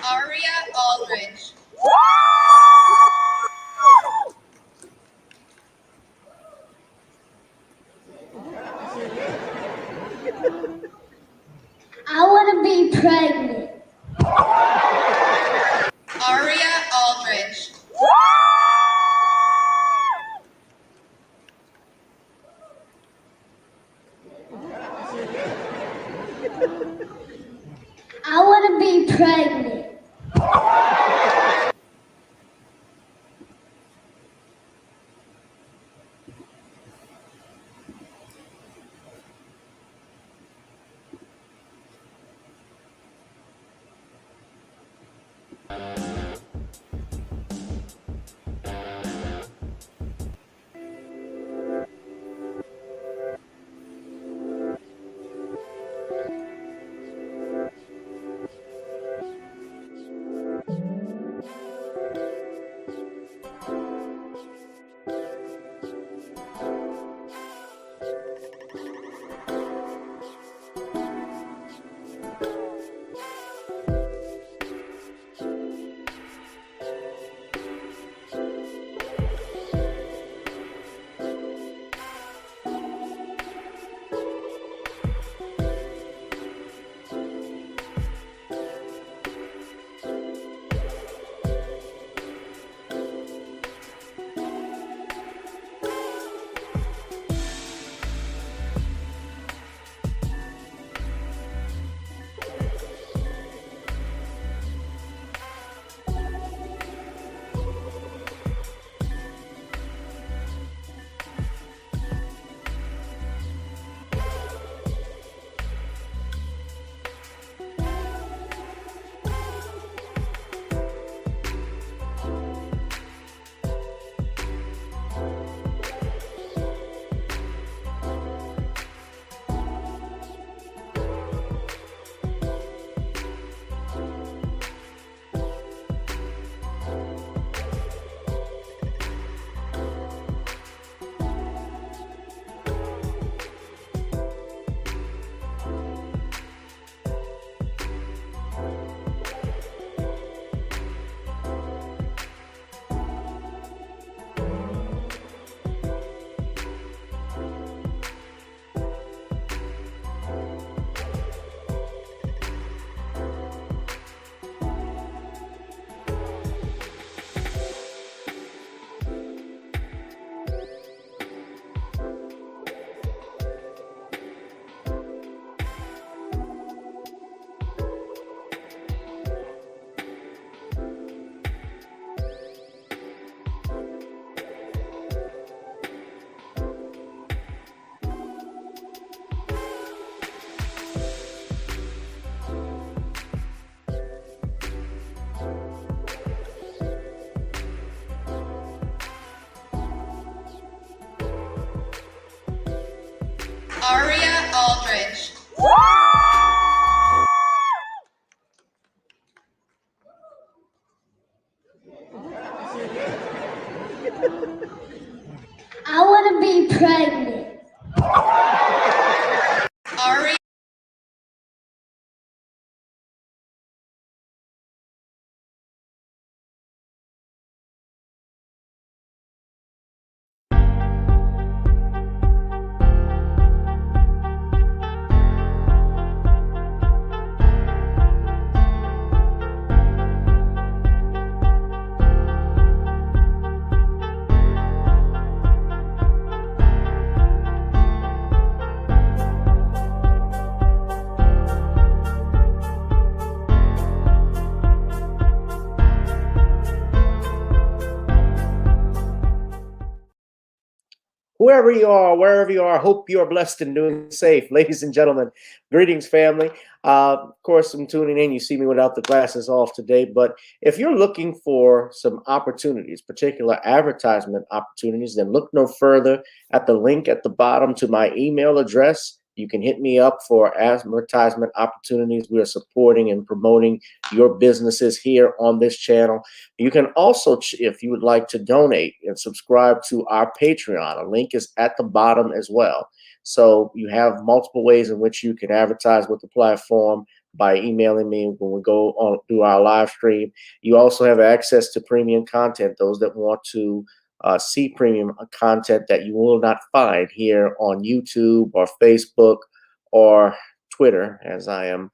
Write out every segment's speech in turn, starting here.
Aria Aldridge. I want to be pregnant. Aria Aldridge. I want to be pregnant. Aria Aldridge. I want to be pregnant. Aria. Whoever you are, wherever you are, hope you are blessed and doing safe. Ladies and gentlemen, greetings, family. Of course, I'm tuning in. You see me without the glasses off today. But if you're looking for some opportunities, particular advertisement opportunities, then look no further at the link at the bottom to my email address. You can hit me up for advertisement opportunities. We are supporting and promoting your businesses here on this channel. You can also, if you would like to donate and subscribe to our Patreon, a link is at the bottom as well. So you have multiple ways in which you can advertise with the platform, by emailing me when we go on through our live stream. You also have access to premium content. Those that want to see premium content that you will not find here on YouTube or Facebook or Twitter, as I am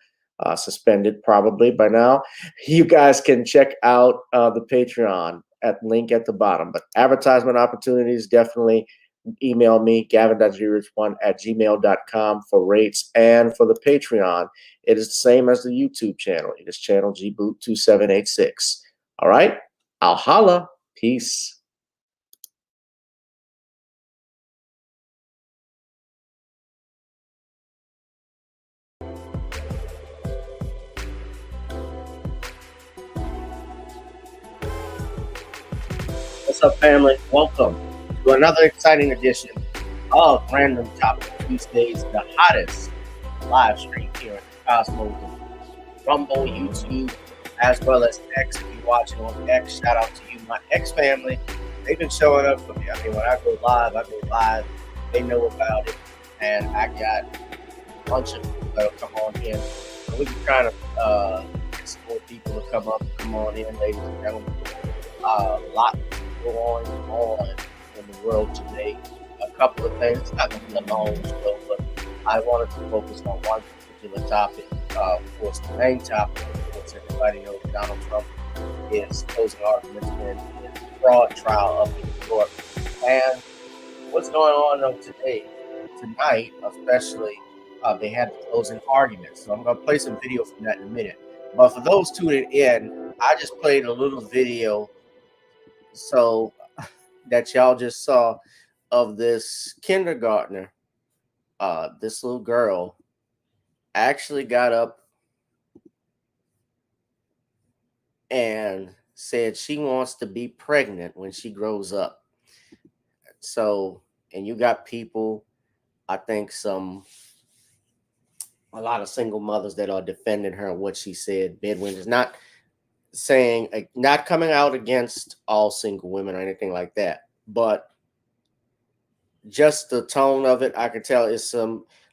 suspended probably by now. You guys can check out the Patreon at link at the bottom. But advertisement opportunities, definitely email me, gavin.grich1@gmail.com for rates. And for the Patreon, it is the same as the YouTube channel. It is channel gboot2786. All right? I'll holla. Peace. What's up, family? Welcome to another exciting edition of Random Topic Tuesdays, the hottest live stream here at the Cosmos, Rumble, YouTube, as well as X. If you're watching on X, shout out to you, my X family. They've been showing up for me. I mean, when I go live, They know about it, and I got a bunch of people that'll come on in. So we're just trying to get some more people to come on in, ladies and gentlemen. A lot going on in the world today. A couple of things. It's not going to be a long show, but I wanted to focus on one particular topic. Of course, the main topic, of course, everybody knows Donald Trump is closing arguments in the fraud trial up in New York. And what's going on tonight, especially, they had the closing arguments. So I'm going to play some video from that in a minute. But for those tuning in, I just played a little video so that y'all just saw of this kindergartner. This little girl actually got up and said she wants to be pregnant when she grows up. So, and you got people, I think a lot of single mothers that are defending her and what she said. Bedwinders, not coming out against all single women or anything like that, but just the tone of it, I could tell it's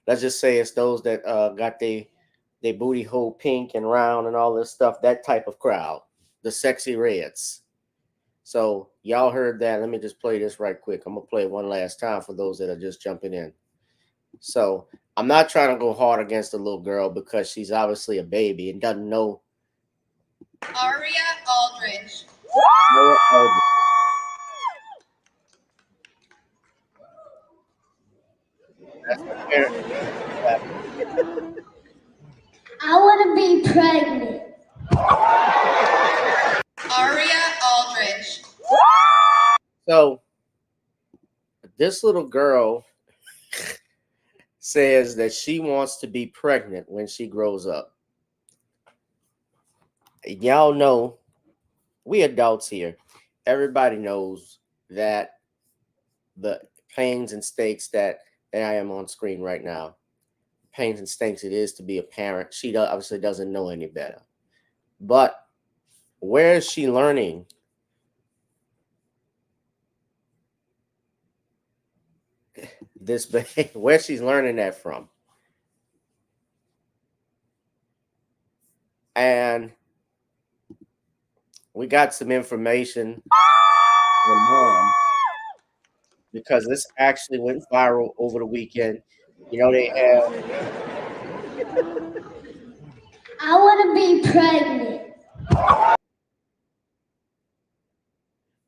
let's just say it's those that got they booty hole pink and round and all this stuff, that type of crowd, the sexy reds. So y'all heard that. Let me just play this right quick. I'm gonna play it one last time for those that are just jumping in. So I'm not trying to go hard against the little girl because she's obviously a baby and doesn't know. Aria Aldridge. That's my parent. I want to be pregnant. Aria Aldridge. So this little girl says that she wants to be pregnant when she grows up. Y'all know, we adults here, everybody knows that the pains and stakes that I am on screen right now, pains and stakes it is to be a parent. She obviously doesn't know any better. But where is she learning this? Where she's learning that from? And we got some information from mom, because this actually went viral over the weekend. You know, they have. I want to be pregnant.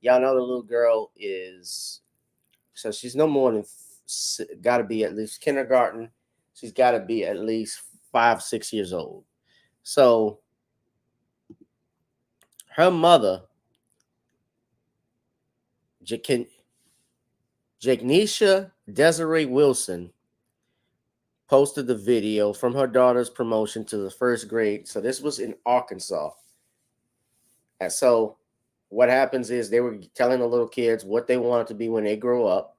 Y'all know the little girl is, so she's no more than, got to be at least kindergarten. She's got to be at least 5-6 years old. So her mother, Jagnisha Desiree Wilson, posted the video from her daughter's promotion to the first grade. So this was in Arkansas. And so what happens is they were telling the little kids what they wanted to be when they grow up,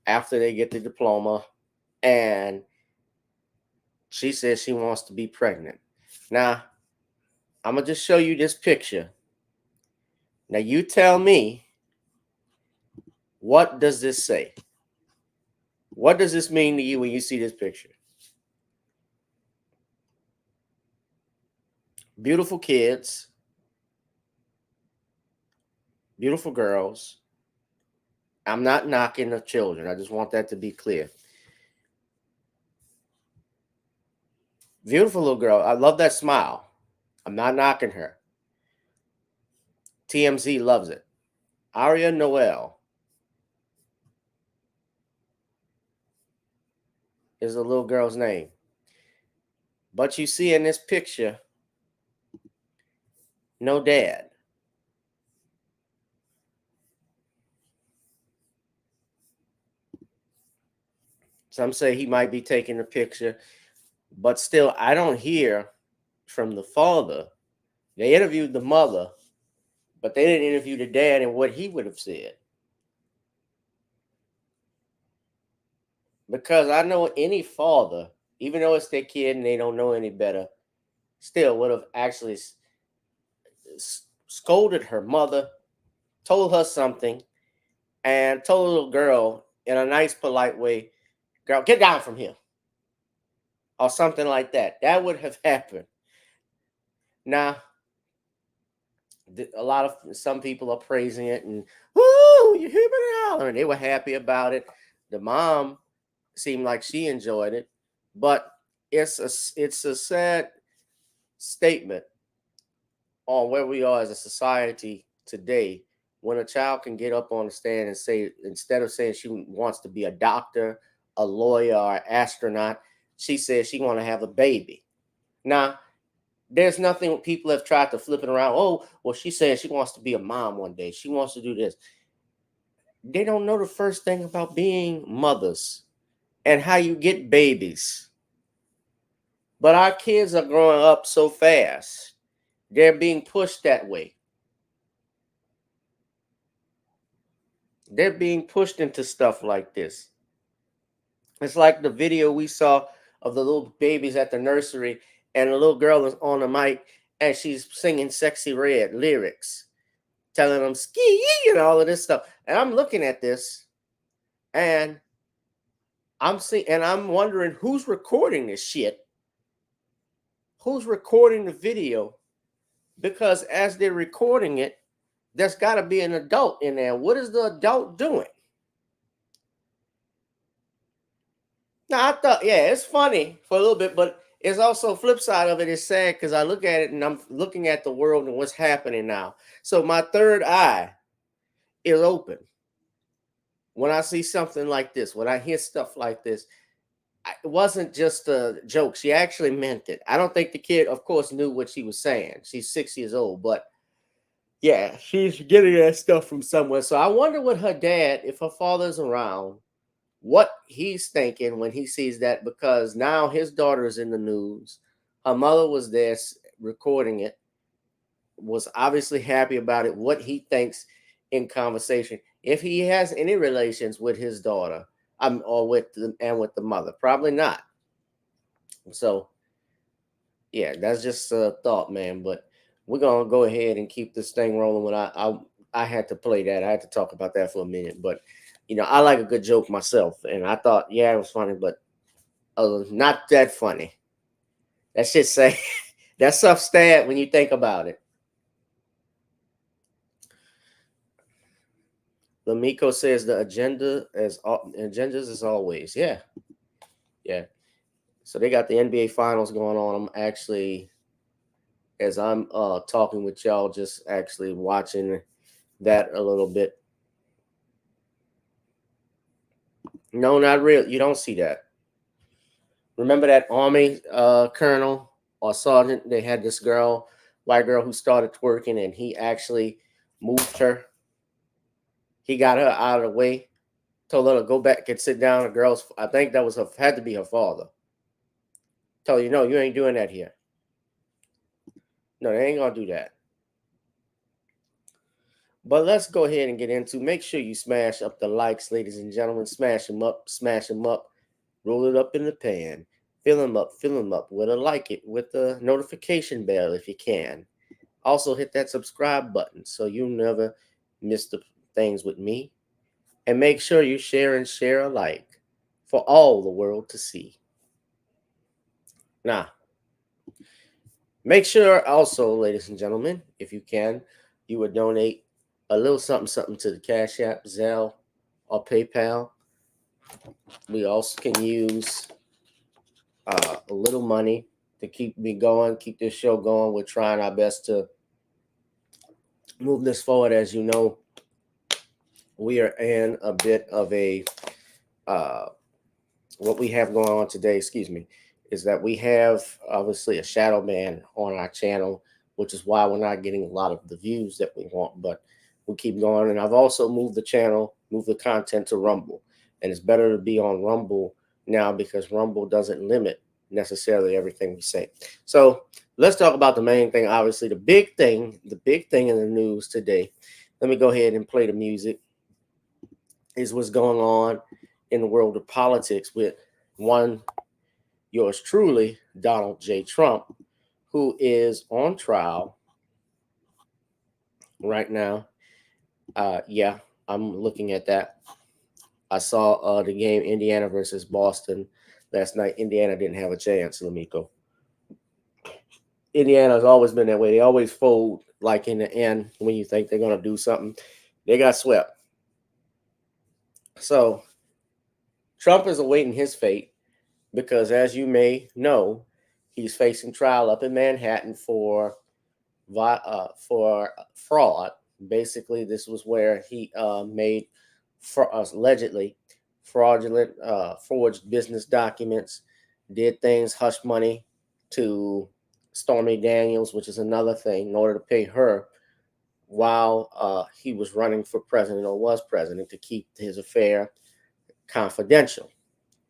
after they get the diploma. And she says she wants to be pregnant. Now, I'm going to just show you this picture. Now, you tell me, what does this say? What does this mean to you when you see this picture? Beautiful kids, beautiful girls. I'm not knocking the children. I just want that to be clear. Beautiful little girl. I love that smile. I'm not knocking her. TMZ loves it. Aria Noel is the little girl's name. But you see in this picture, no dad. Some say he might be taking the picture, but still, I don't hear from the father. They interviewed the mother, but they didn't interview the dad and what he would have said. Because I know any father, even though it's their kid and they don't know any better, still would have actually scolded her mother, told her something, and told the little girl in a nice, polite way, girl, get down from here. Or something like that. That would have happened. Now, some people are praising it and, woo, you hear me now? And they were happy about it. The mom seemed like she enjoyed it. But it's a sad statement on where we are as a society today when a child can get up on the stand and say, instead of saying she wants to be a doctor, a lawyer, or an astronaut, she says she want to have a baby. Now, there's nothing people have tried to flip it around. Oh, well, she said she wants to be a mom one day. She wants to do this. They don't know the first thing about being mothers and how you get babies. But our kids are growing up so fast. They're being pushed that way. They're being pushed into stuff like this. It's like the video we saw of the little babies at the nursery, and the little girl is on the mic and she's singing Sexy Red lyrics, telling them ski and all of this stuff. And I'm looking at this and I'm wondering who's recording this shit. Who's recording the video? Because as they're recording it, there's got to be an adult in there. What is the adult doing? Now, I thought, yeah, it's funny for a little bit, but it's also flip side of it is sad because I look at it and I'm looking at the world and what's happening now. So my third eye is open. When I see something like this, when I hear stuff like this, it wasn't just a joke. She actually meant it. I don't think the kid, of course, knew what she was saying. She's 6 years old, but yeah, she's getting that stuff from somewhere. So I wonder what her dad, if her father's around, what he's thinking when he sees that, because now his daughter is in the news. Her mother was there recording it, was obviously happy about it, what he thinks in conversation, if he has any relations with his daughter, or with the mother. Probably not. So yeah, that's just a thought, man. But we're gonna go ahead and keep this thing rolling. When I had to play that, I had to talk about that for a minute. But I like a good joke myself, and I thought, yeah, it was funny, but not that funny. That shit say that stuff sad when you think about it. Lamiko says the agendas as always. Yeah. So they got the NBA finals going on. I'm actually, as I'm talking with y'all, just actually watching that a little bit. No, not real. You don't see that. Remember that Army colonel or sergeant? They had this white girl who started twerking, and he actually moved her. He got her out of the way, told her to go back and sit down. The I think that had to be her father. Told you, no, you ain't doing that here. No, they ain't gonna do that. But let's go ahead and get into. Make sure you smash up the likes, ladies and gentlemen. Smash them up. Roll it up in the pan. Fill them up with with the notification bell if you can. Also hit that subscribe button so you'll never miss the things with me. And make sure you share alike for all the world to see. Now, Make sure also, ladies and gentlemen, if you can, you would donate a little something to the Cash App, Zelle, or PayPal. We also can use a little money to keep me going, keep this show going. We're trying our best to move this forward. As you know, we are in a bit of a what we have going on today, is that we have obviously a shadow ban on our channel, which is why we're not getting a lot of the views that we want, but we keep going. And I've also moved the content to Rumble. And it's better to be on Rumble now because Rumble doesn't limit necessarily everything we say. So let's talk about the main thing. Obviously, the big thing in the news today. Let me go ahead and play the music. Is what's going on in the world of politics with yours truly, Donald J. Trump, who is on trial right now. Yeah, I'm looking at that. I saw the game Indiana versus Boston last night. Indiana didn't have a chance, Lamiko. Indiana's always been that way. They always fold like in the end when you think they're going to do something. They got swept. So Trump is awaiting his fate because, as you may know, he's facing trial up in Manhattan for fraud. Basically, this was where he made allegedly fraudulent forged business documents, did things hush money to Stormy Daniels, which is another thing, in order to pay her while he was running for president or was president, to keep his affair confidential.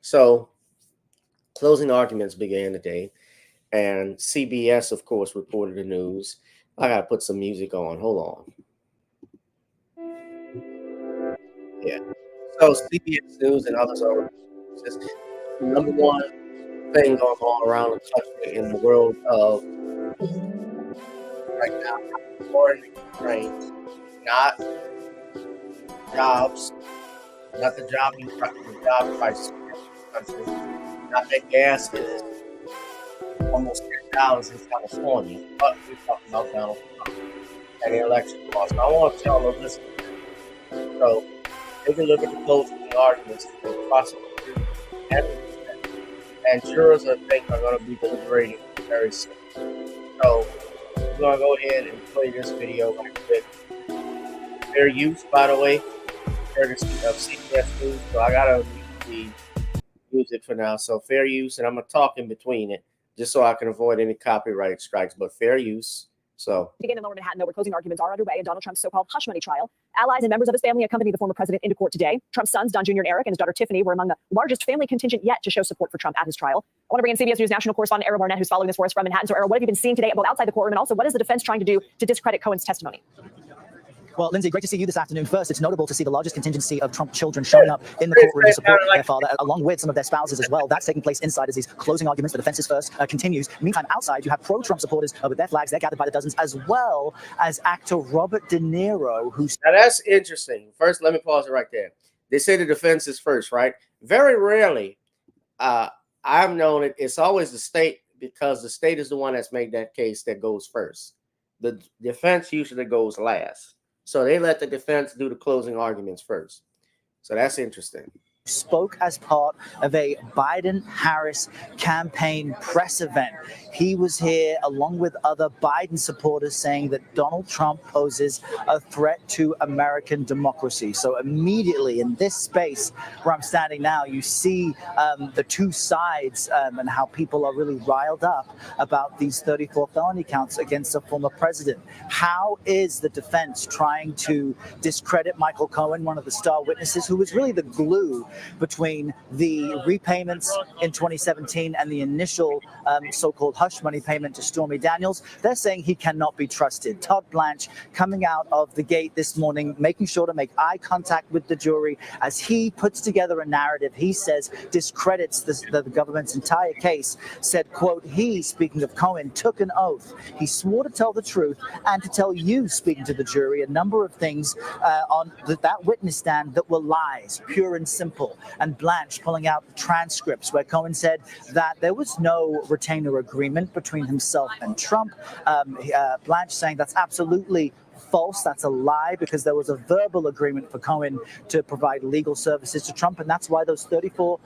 So closing arguments began today, and CBS, of course, reported the news. I gotta put some music on. Hold on. Yeah. So CBS News and others are just number one thing going on around the country in the world of right now. War in Ukraine, not jobs, not the job prices in the country, not that gas is almost $10 in California, but we're talking about Donald Trump and the election cost. I want to tell them, listen, so take a look at the closing arguments for the prosecutor and jurors, I think, are going to be deliberating very soon. So we're going to go ahead and play this video right quick. Fair use, by the way, courtesy of CBS News. So I got to mute the music for now. So fair use, and I'm going to talk in between it just so I can avoid any copyright strikes, but fair use. So begin in Lower Manhattan, though, where closing arguments are underway in Donald Trump's so-called hush money trial. Allies and members of his family accompanied the former president into court today. Trump's sons, Don Jr. and Eric, and his daughter Tiffany, were among the largest family contingent yet to show support for Trump at his trial. I want to bring in CBS News national correspondent Era Barnett, who's following this for us from Manhattan. So, Era, what have you been seeing today, both outside the courtroom, and also what is the defense trying to do to discredit Cohen's testimony? Well, Lindsay, great to see you this afternoon. First, it's notable to see the largest contingency of Trump children showing up in the courtroom to support their father, along with some of their spouses as well. That's taking place inside as these closing arguments, the defense's first, continues. Meantime, outside, you have pro-Trump supporters with their flags. They're gathered by the dozens, as well as actor Robert De Niro, who's... Now, that's interesting. First, let me pause it right there. They say the defense is first, right? Very rarely, I've known it's always the state, because the state is the one that's made that case that goes first. The defense usually goes last. So they let the defense do the closing arguments first. So that's interesting. Spoke as part of a Biden-Harris campaign press event. He was here along with other Biden supporters saying that Donald Trump poses a threat to American democracy. So immediately in this space where I'm standing now, you see the two sides and how people are really riled up about these 34 felony counts against a former president. How is the defense trying to discredit Michael Cohen, one of the star witnesses, who was really the glue between the repayments in 2017 and the initial so-called hush money payment to Stormy Daniels? They're saying he cannot be trusted. Todd Blanche coming out of the gate this morning, making sure to make eye contact with the jury as he puts together a narrative he says discredits the government's entire case. Said, quote, he, speaking of Cohen, took an oath. He swore to tell the truth and to tell you, speaking to the jury, a number of things on that witness stand that were lies, pure and simple. counsel and Blanche pulling out transcripts where Cohen said that there was no retainer agreement between himself and Trump. Blanche saying that's absolutely false. That's a lie, because there was a verbal agreement for Cohen to provide legal services to Trump. And that's why those 34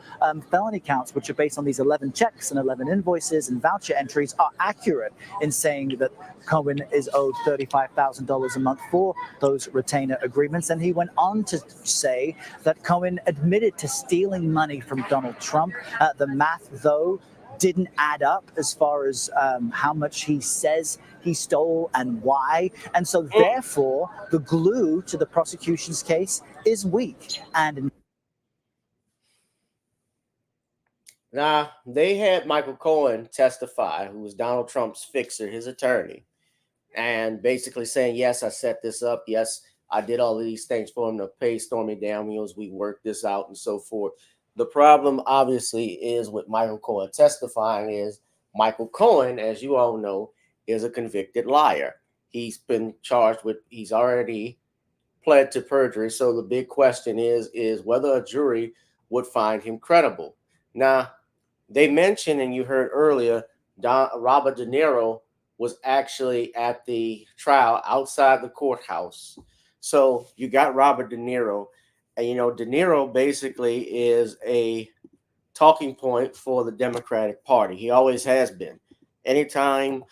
felony counts, which are based on these 11 checks and 11 invoices and voucher entries, are accurate in saying that Cohen is owed $35,000 a month for those retainer agreements. And he went on to say that Cohen admitted to stealing money from Donald Trump. The math, though, didn't add up as far as how much he says he stole and why. And so therefore, the glue to the prosecution's case is weak. And now, they had Michael Cohen testify, who was Donald Trump's fixer, his attorney, and basically saying, yes, I set this up. Yes, I did all of these things for him to pay Stormy Daniels. We worked this out and so forth. The problem, obviously, is with Michael Cohen testifying is Michael Cohen, as you all know, is a convicted liar. He's been charged with, he's already pled to perjury. So the big question is whether a jury would find him credible. Now, they mentioned, and you heard earlier, Robert De Niro was actually at the trial outside the courthouse. So you got Robert De Niro. And, you know, De Niro basically is a talking point for the Democratic Party. He always has been. Anytime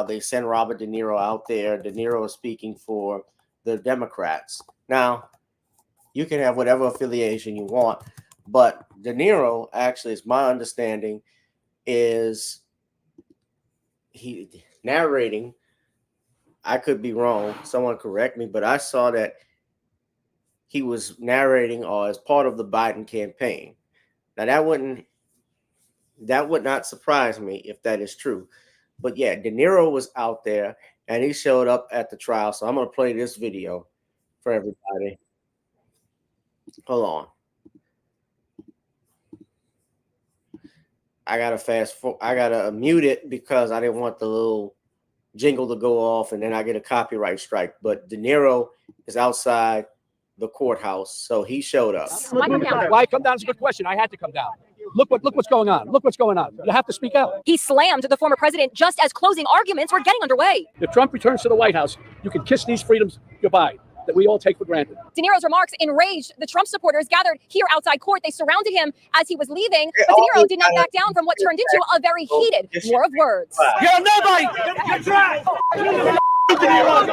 they send Robert De Niro out there, De Niro is speaking for the Democrats. Now, you can have whatever affiliation you want, but De Niro, actually, is my understanding, is he narrating. I could be wrong. Someone correct me, but I saw that he was narrating or as part of the Biden campaign. Now that would not surprise me if that is true. But yeah, De Niro was out there and he showed up at the trial. So I'm going to play this video for everybody. Hold on. I gotta mute it because I didn't want the little jingle to go off and then I get a copyright strike. But De Niro is outside the courthouse, so he showed up. Why come down is a good question. I had to come down. Look what's going on. Look what's going on. You have to speak out. He slammed the former president just as closing arguments were getting underway. If Trump returns to the White House, you can kiss these freedoms goodbye that we all take for granted. De Niro's remarks enraged the Trump supporters gathered here outside court. They surrounded him as he was leaving, but De Niro did not back down from what turned into a very heated war of words. You're nobody! You're trash! You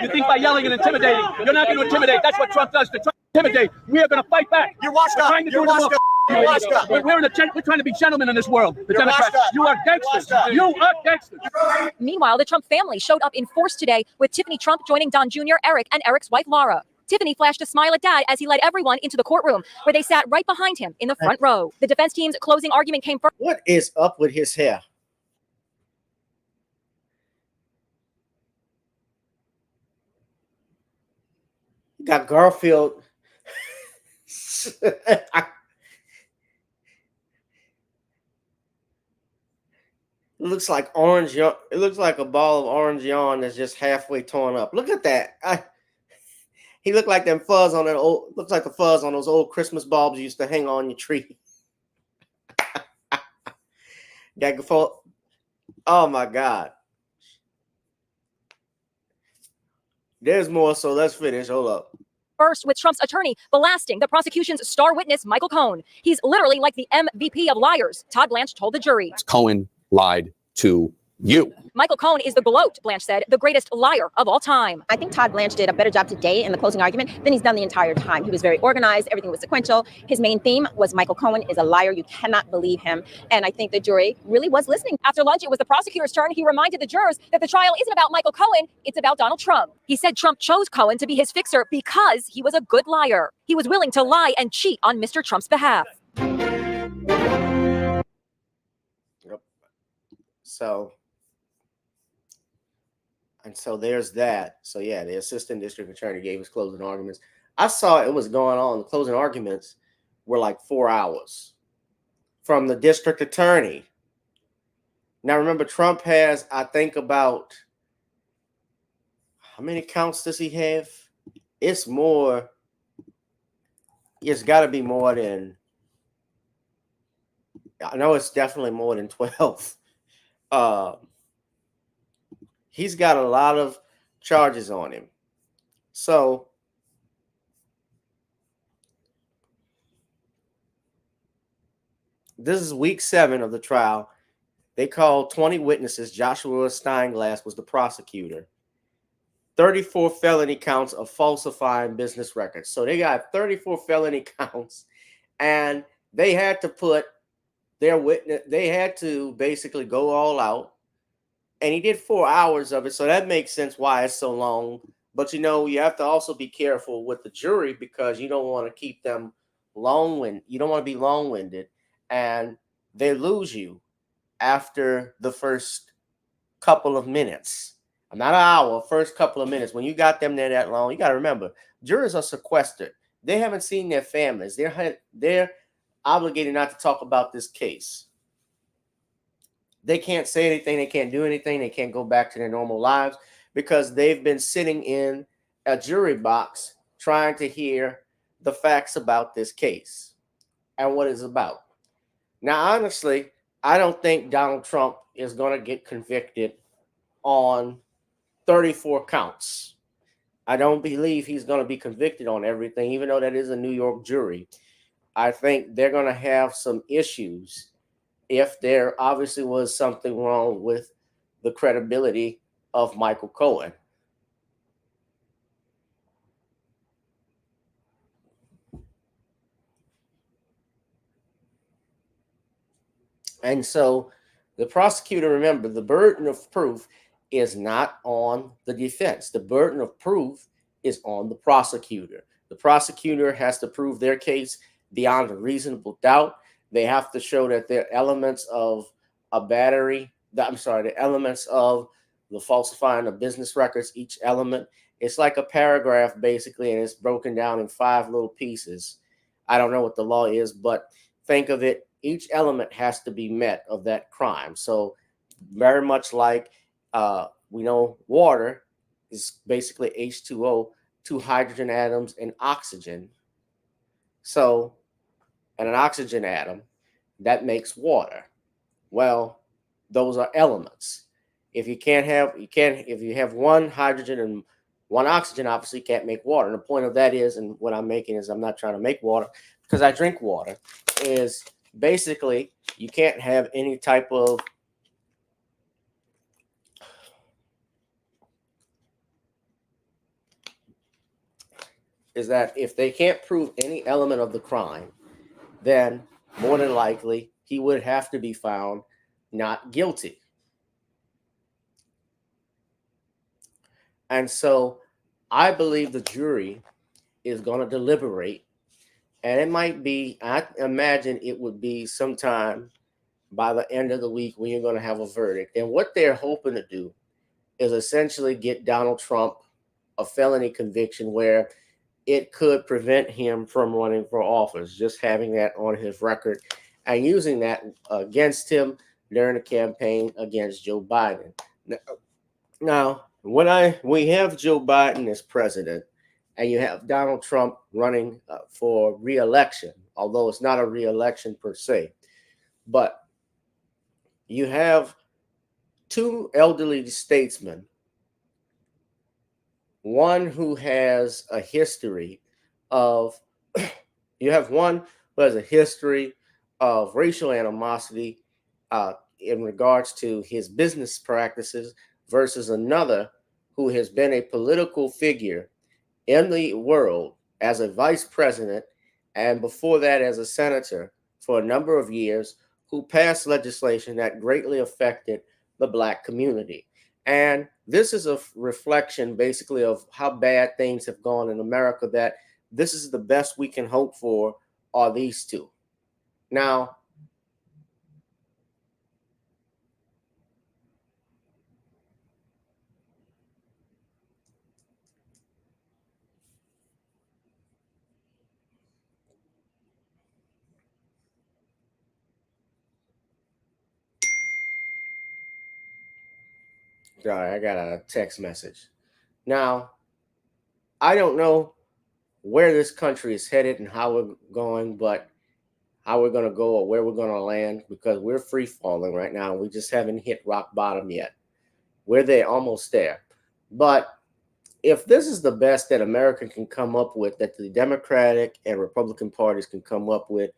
think by yelling and intimidating, you're not going to intimidate. That's what Trump does. To try to intimidate, we are going to fight back. You're washed up. You're washed up. We're trying to be gentlemen in this world. The Democrats, you are gangsters. You are gangsters. Meanwhile, the Trump family showed up in force today with Tiffany Trump joining Don Jr., Eric, and Eric's wife, Laura. Tiffany flashed a smile at Dad as he led everyone into the courtroom, where they sat right behind him in the front row. The defense team's closing argument came first. What is up with his hair? You got Garfield. It looks like orange. It looks like a ball of orange yarn that's just halfway torn up. Look at that. He looked like them fuzz on that old. Looks like the fuzz on those old Christmas bulbs you used to hang on your tree. Oh my God. There's more, so let's finish. Hold up. First, with Trump's attorney blasting the prosecution's star witness, Michael Cohen. He's literally like the MVP of liars, Todd Blanche told the jury. Cohen lied to you. Michael Cohen is the GOAT, Blanche said, the greatest liar of all time. I think Todd Blanche did a better job today in the closing argument than he's done the entire time. He was very organized. Everything was sequential. His main theme was Michael Cohen is a liar. You cannot believe him. And I think the jury really was listening. After lunch, it was the prosecutor's turn. He reminded the jurors that the trial isn't about Michael Cohen. It's about Donald Trump. He said Trump chose Cohen to be his fixer because he was a good liar. He was willing to lie and cheat on Mr. Trump's behalf. Yep. So there's that. So yeah, the assistant district attorney gave his closing arguments. I saw it was going on. The closing arguments were like 4 hours from the district attorney. Now remember, Trump has, I think, about how many counts does he have? It's more. It's got to be more than I know it's definitely more than 12. He's got a lot of charges on him. So this is week 7 of the trial. They called 20 witnesses. Joshua Steinglass was the prosecutor. 34 felony counts of falsifying business records. So they got 34 felony counts, and they had to put their witness, they had to basically go all out. And he did 4 hours of it. So that makes sense why it's so long. But you have to also be careful with the jury, because you don't want to keep them long-winded. You don't want to be long-winded, and they lose you after the first couple of minutes. Not an hour, first couple of minutes. When you got them there that long, you got to remember, jurors are sequestered. They haven't seen their families. They're obligated not to talk about this case. They can't say anything. They can't do anything. They can't go back to their normal lives, because they've been sitting in a jury box trying to hear the facts about this case and what it's about. Now, honestly, I don't think Donald Trump is going to get convicted on 34 counts. I don't believe he's going to be convicted on everything, even though that is a New York jury. I think they're going to have some issues if there obviously was something wrong with the credibility of Michael Cohen. And so the prosecutor, remember, the burden of proof is not on the defense. The burden of proof is on the prosecutor. The prosecutor has to prove their case beyond a reasonable doubt. They have to show that there are elements of a battery. The elements of the falsifying of business records, each element. It's like a paragraph, basically, and it's broken down in 5 little pieces. I don't know what the law is, but think of it. Each element has to be met of that crime. So very much like we know water is basically H2O, 2 hydrogen atoms and oxygen. So, and an oxygen atom, that makes water. Well, those are elements. If you have 1 hydrogen and 1 oxygen, obviously you can't make water. And the point of that is, and what I'm making is, I'm not trying to make water because I drink water, is basically you can't have any type of is that if they can't prove any element of the crime, then more than likely he would have to be found not guilty. And so I believe the jury is going to deliberate, and it might be, I imagine it would be sometime by the end of the week when you're going to have a verdict. And what they're hoping to do is essentially get Donald Trump a felony conviction where it could prevent him from running for office, just having that on his record and using that against him during the campaign against Joe Biden. Now, when we have Joe Biden as president and you have Donald Trump running for re-election, although it's not a re-election per se, but you have 2 elderly statesmen, one who has a history of racial animosity in regards to his business practices versus another who has been a political figure in the world as a vice president and before that as a senator for a number of years, who passed legislation that greatly affected the Black community. And this is a reflection basically of how bad things have gone in America, that this is the best we can hope for are these 2. Now, sorry, I got a text message. Now, I don't know where this country is headed and how we're going, but how we're going to go or where we're going to land, because we're free falling right now. We just haven't hit rock bottom yet. We're there, almost there. But if this is the best that America can come up with, that the Democratic and Republican parties can come up with,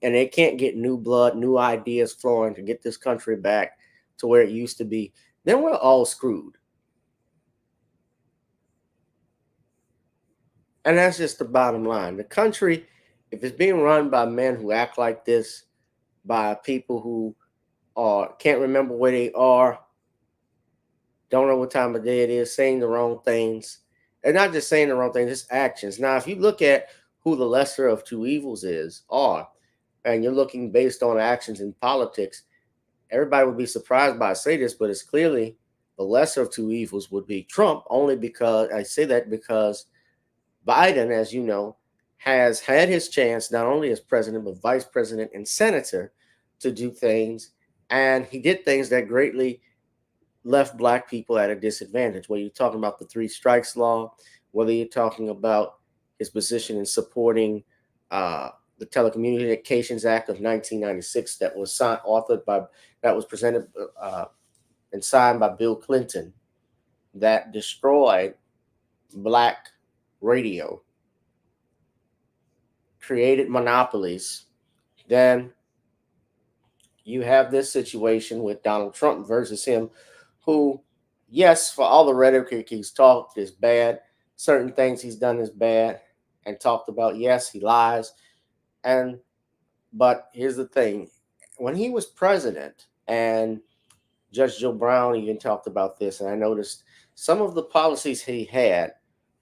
and they can't get new blood, new ideas flowing to get this country back to where it used to be, then we're all screwed. And that's just the bottom line. The country, if it's being run by men who act like this, by people who can't remember where they are, don't know what time of day it is, saying the wrong things, and not just saying the wrong things, just actions. Now, if you look at who the lesser of two evils are, and you're looking based on actions in politics, everybody would be surprised by I say this, but it's clearly the lesser of two evils would be Trump, only because I say that because Biden, as you know, has had his chance, not only as president, but vice president and senator, to do things. And he did things that greatly left Black people at a disadvantage. Whether you're talking about the 3 strikes law, whether you're talking about his position in supporting the Telecommunications Act of 1996 that was presented and signed by Bill Clinton, that destroyed Black radio, created monopolies. Then you have this situation with Donald Trump versus him, who, yes, for all the rhetoric he's talked is bad, certain things he's done is bad and talked about, yes, he lies. But here's the thing. When he was president, and Judge Joe Brown even talked about this, and I noticed some of the policies he had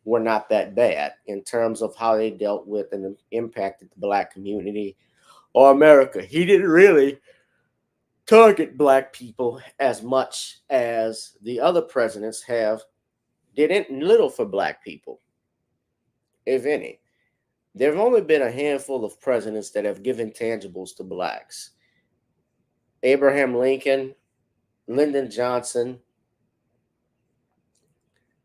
were not that bad in terms of how they dealt with and impacted the Black community or America. He didn't really target Black people as much as the other presidents did little for Black people, if any. There have only been a handful of presidents that have given tangibles to Blacks. Abraham Lincoln, Lyndon Johnson,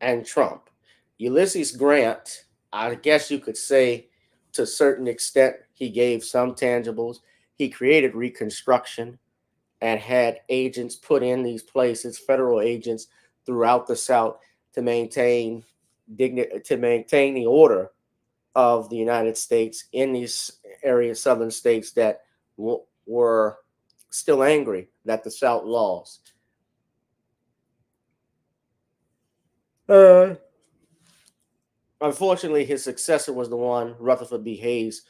and Trump. Ulysses Grant, I guess you could say to a certain extent, he gave some tangibles. He created Reconstruction and had agents put in these places, federal agents throughout the South, to maintain the order of the United States in these areas, southern states that were still angry that the South lost. Unfortunately, his successor was the one, Rutherford B. Hayes,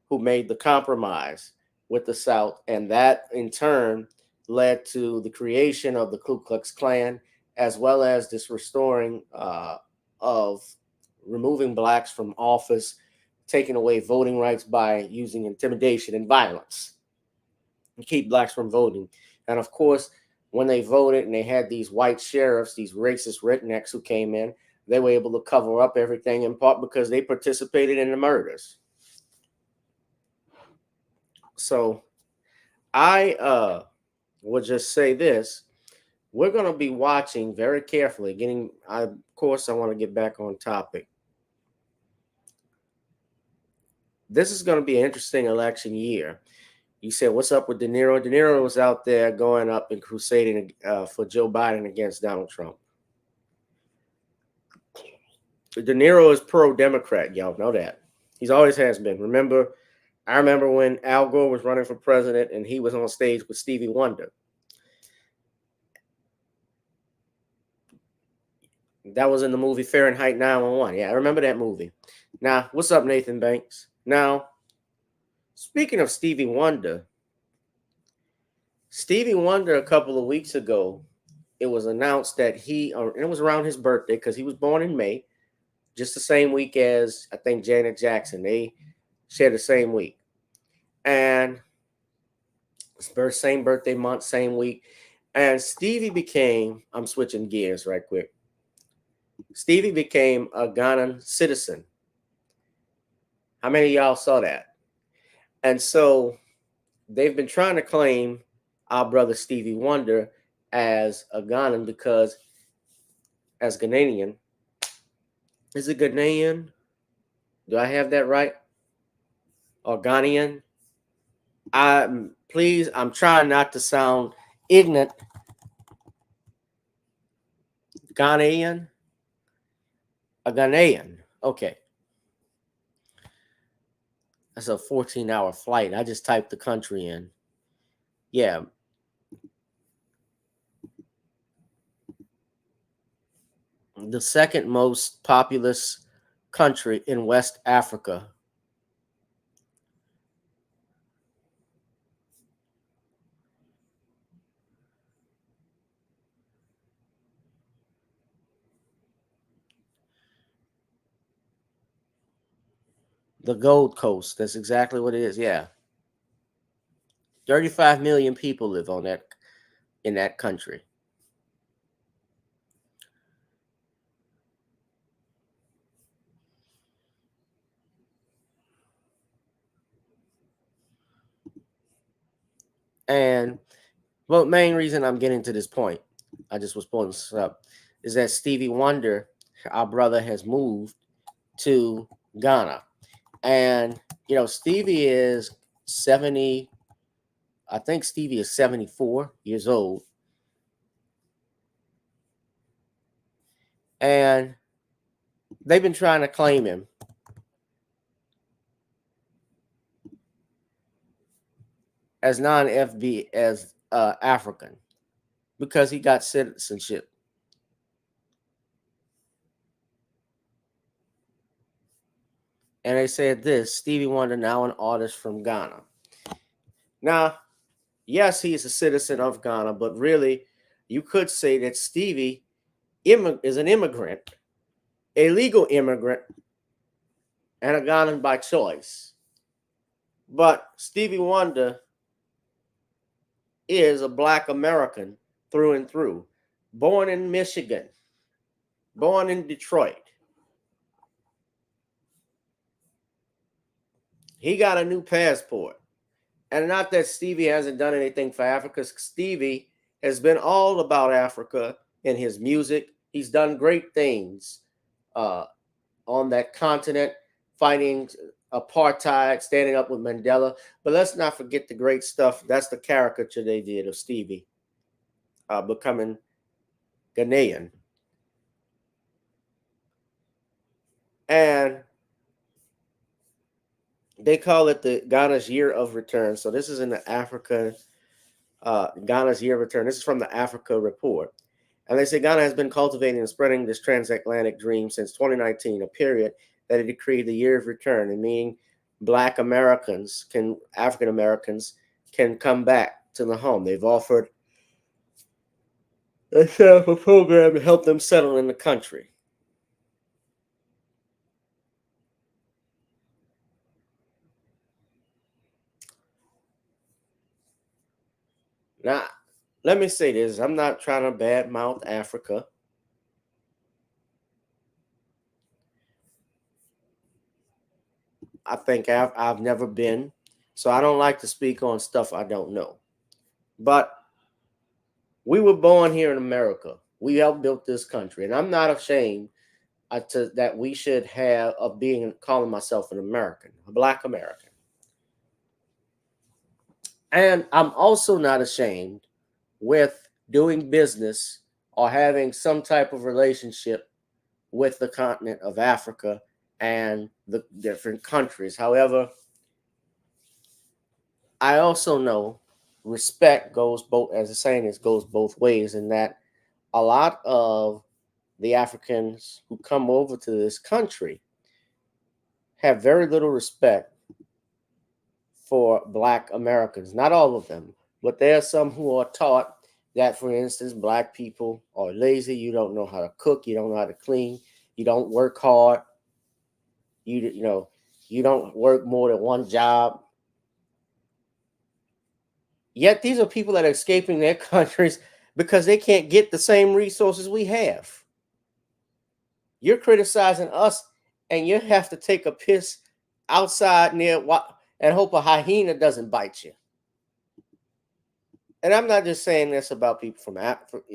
who made the compromise with the South, and that in turn led to the creation of the Ku Klux Klan, as well as this restoring of removing Blacks from office, taking away voting rights by using intimidation and violence to keep Blacks from voting. And of course, when they voted and they had these white sheriffs, these racist rednecks who came in, they were able to cover up everything, in part because they participated in the murders. So I would just say this. We're going to be watching very carefully. Of course, I want to get back on topic. This is going to be an interesting election year. You said, what's up with De Niro? De Niro was out there going up and crusading for Joe Biden against Donald Trump. De Niro is pro-Democrat. Y'all know that. He's always has been. I remember when Al Gore was running for president and he was on stage with Stevie Wonder. That was in the movie Fahrenheit 9/11. Yeah, I remember that movie. Now, what's up, Nathan Banks? Now, speaking of Stevie Wonder, a couple of weeks ago, it was announced that it was around his birthday because he was born in May, just the same week as, I think, Janet Jackson. They share the same week. And same birthday month, same week. And Stevie became, I'm switching gears right quick. Stevie became a Ghanaian citizen. How many of y'all saw that? And so they've been trying to claim our brother Stevie Wonder as a Ghanaian because, as Ghanaian, is it Ghanaian? Do I have that right? Or Ghanaian? I'm trying not to sound ignorant. Ghanaian? A Ghanaian. Okay. That's a 14-hour flight. I just typed the country in. Yeah. The second most populous country in West Africa. The Gold Coast. That's exactly what it is. Yeah. 35 million people live in that country. And well, main reason I'm getting to this point, I just was pulling this up, is that Stevie Wonder, our brother, has moved to Ghana. And, Stevie is 70, I think Stevie is 74 years old. And they've been trying to claim him as non-FB, as African, because he got citizenship. And they said this: Stevie Wonder, now an artist from Ghana. Now, yes, he is a citizen of Ghana, but really, you could say that Stevie is an immigrant, a legal immigrant, and a Ghanan by choice. But Stevie Wonder is a Black American through and through, born in Michigan, born in Detroit. He got a new passport. And not that Stevie hasn't done anything for Africa. Stevie has been all about Africa in his music. He's done great things on that continent, fighting apartheid, standing up with Mandela. But let's not forget the great stuff. That's the caricature they did of Stevie becoming Ghanaian. And they call it the Ghana's Year of Return. So this is in the Africa, Ghana's Year of Return. This is from the Africa Report. And they say Ghana has been cultivating and spreading this transatlantic dream since 2019, a period that it decreed the year of return, and meaning Black Americans African Americans can come back to the home. They've offered a program to help them settle in the country. Now, let me say this. I'm not trying to badmouth Africa. I think I've never been, so I don't like to speak on stuff I don't know. But we were born here in America. We helped build this country, and I'm not ashamed that we should have of calling myself an American, a Black American. And I'm also not ashamed with doing business or having some type of relationship with the continent of Africa and the different countries. However, I also know respect goes both, as the saying is, goes both ways, in that a lot of the Africans who come over to this country have very little respect for Black Americans. Not all of them, but there are some who are taught that, for instance, Black people are lazy. You don't know how to cook. You don't know how to clean. You don't work hard. You don't work more than one job. Yet these are people that are escaping their countries because they can't get the same resources we have. You're criticizing us, and you have to take a piss outside and hope a hyena doesn't bite you. And I'm not just saying this about people from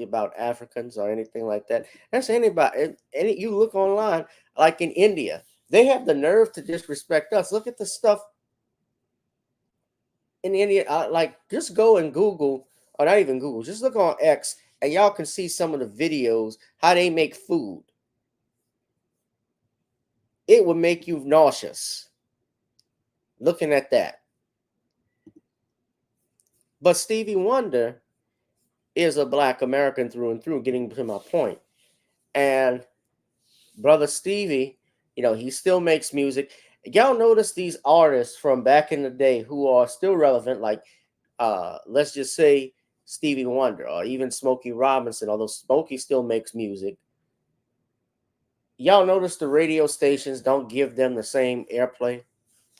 about Africans or anything like that. That's anybody. You look online, like in India, they have the nerve to disrespect us. Look at the stuff in India, like just go and Google, or not even Google, just look on X, and y'all can see some of the videos how they make food. It would make you nauseous looking at that. But Stevie Wonder is a Black American through and through, getting to my point. And brother Stevie, he still makes music. Y'all notice these artists from back in the day who are still relevant, like let's just say Stevie Wonder or even Smokey Robinson, although Smokey still makes music. Y'all notice the radio stations don't give them the same airplay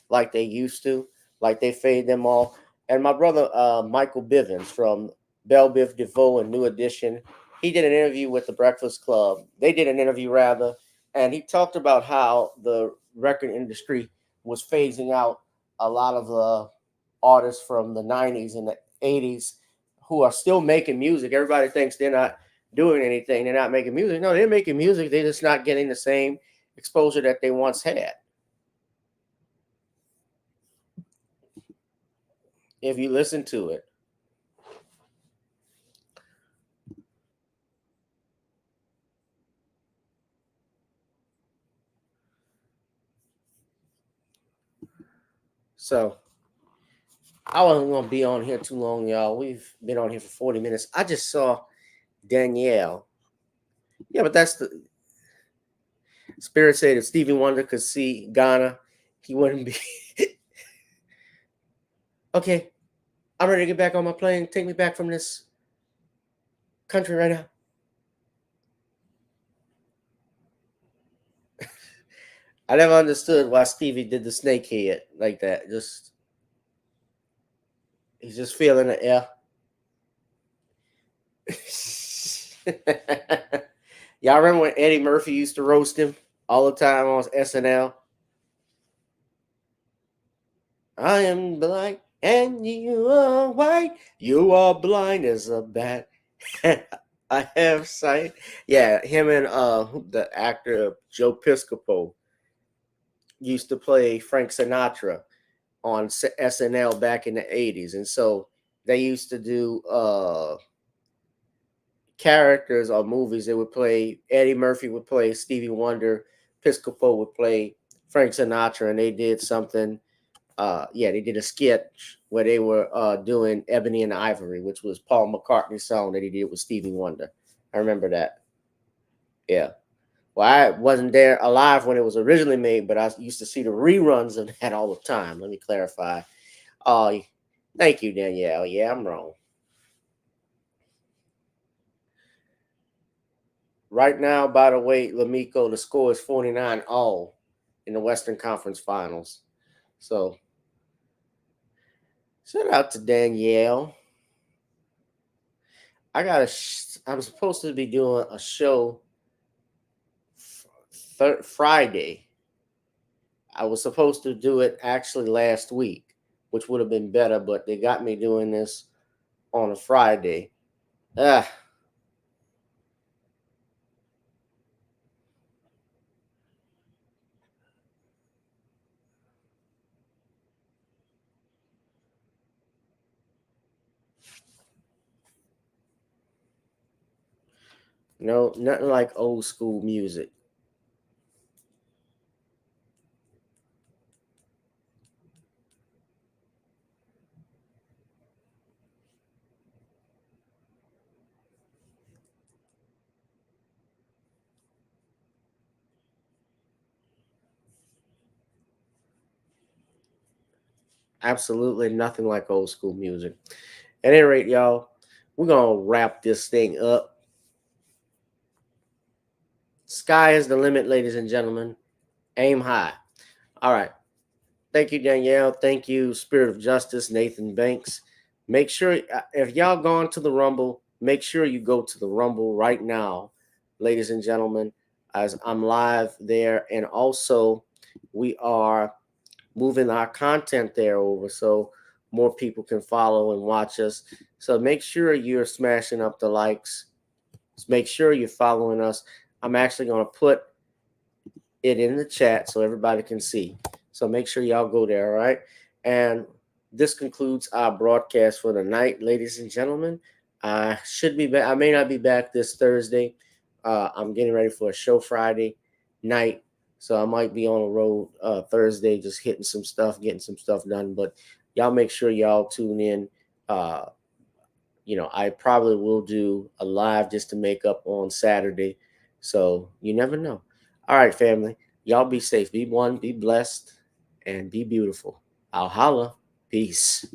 like they used to, like they fade them all. And my brother Michael Bivins from Belle Biv DeVoe and New Edition, he did an interview with the Breakfast Club. They did an interview rather, and he talked about how the record industry was phasing out a lot of the artists from the 90s and the 80s who are still making music. Everybody thinks they're not doing anything. They're not making music. No, they're making music. They're just not getting the same exposure that they once had. If you listen to it. So I wasn't going to be on here too long, y'all. We've been on here for 40 minutes. I just saw Danielle. Yeah, but that's the Spirit said if Stevie Wonder could see Ghana, he wouldn't be. Okay, I'm ready to get back on my plane. Take me back from this country right now. I never understood why Stevie did the snake head like that. He's just feeling the air. Y'all remember when Eddie Murphy used to roast him all the time on SNL? I am black and you are white. You are blind as a bat. I have sight. Yeah, him and the actor Joe Piscopo used to play Frank Sinatra on SNL back in the 80s. And so they used to do characters or movies. They would play, Eddie Murphy would play Stevie Wonder, Piscopo would play Frank Sinatra, and they did something. They did a sketch where they were doing Ebony and Ivory, which was Paul McCartney's song that he did with Stevie Wonder. I remember that. Yeah. Well, I wasn't there alive when it was originally made, but I used to see the reruns of that all the time. Let me clarify. Thank you, Danielle. Yeah, I'm wrong. Right now, by the way, Lamico, the score is 49-all in the Western Conference Finals. So, shout out to Danielle. I'm supposed to be doing a show Friday. I was supposed to do it actually last week, which would have been better, but they got me doing this on a Friday. No, nothing like old school music. Absolutely nothing like old school music. At any rate, y'all, we're going to wrap this thing up. Sky is the limit, ladies and gentlemen. Aim high. All right. Thank you, Danielle. Thank you, Spirit of Justice, Nathan Banks. Make sure, if y'all gone to the Rumble, make sure you go to the Rumble right now, ladies and gentlemen, as I'm live there. And also, we are moving our content there over so more people can follow and watch us. So make sure you're smashing up the likes. Make sure you're following us. I'm actually going to put it in the chat so everybody can see. So make sure y'all go there, all right? And this concludes our broadcast for the night, ladies and gentlemen. I should be back. I may not be back this Thursday. I'm getting ready for a show Friday night, so I might be on the road Thursday, just hitting some stuff, getting some stuff done. But y'all make sure y'all tune in. I probably will do a live just to make up on Saturday. So you never know. All right, family. Y'all be safe. Be one, be blessed, and be beautiful. I'll holla. Peace.